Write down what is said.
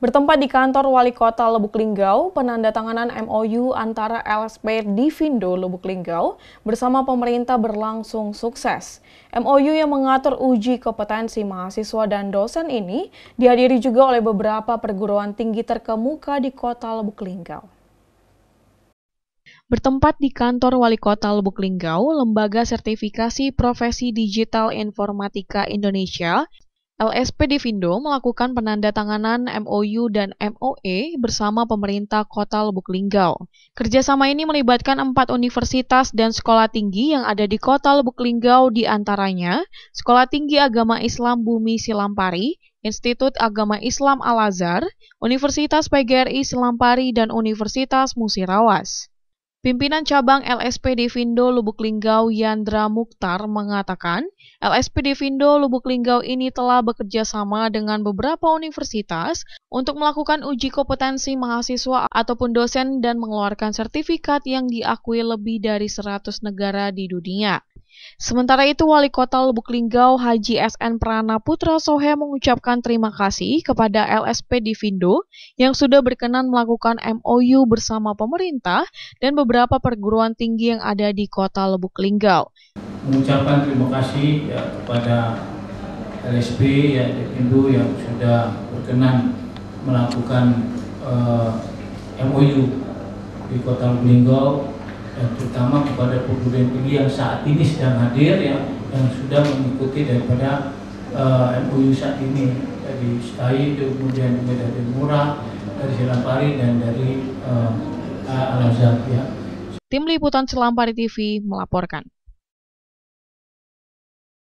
Bertempat di kantor Wali Kota Lubuk Linggau, penandatanganan MOU antara LSP Divindo Lubuk Linggau bersama pemerintah berlangsung sukses. MOU yang mengatur uji kompetensi mahasiswa dan dosen ini dihadiri juga oleh beberapa perguruan tinggi terkemuka di Kota Lubuk Linggau. Bertempat di kantor Wali Kota Lubuk Linggau, Lembaga Sertifikasi Profesi Digital Informatika Indonesia LSP Divindo melakukan penandatanganan MOU dan MOE bersama pemerintah Kota Lubuk Linggau. Kerjasama ini melibatkan 4 universitas dan sekolah tinggi yang ada di Kota Lubuk Linggau, di antaranya Sekolah Tinggi Agama Islam Bumi Silampari, Institut Agama Islam Al-Azhar, Universitas PGRI Silampari, dan Universitas Musirawas. Pimpinan cabang LSP Divindo Lubuk Linggau Yandra Mukhtar mengatakan, LSP Divindo Lubuk Linggau ini telah bekerja sama dengan beberapa universitas untuk melakukan uji kompetensi mahasiswa ataupun dosen dan mengeluarkan sertifikat yang diakui lebih dari 100 negara di dunia. Sementara itu, Wali Kota Lubuk Linggau Haji SN Prana Putra Sohe mengucapkan terima kasih kepada LSP Divindo yang sudah berkenan melakukan MOU bersama pemerintah dan beberapa perguruan tinggi yang ada di Kota Lubuk Linggau. Mengucapkan terima kasih kepada LSP Divindo yang sudah berkenan melakukan MOU di Kota Lubuk Linggau, dan terutama kepada perguruan tinggi yang saat ini sedang hadir, yang sudah mengikuti daripada MOU saat ini dari STAI, kemudian juga dari Murah, dari Silampari, dan dari Al-Azhar. Tim Liputan Silampari TV melaporkan.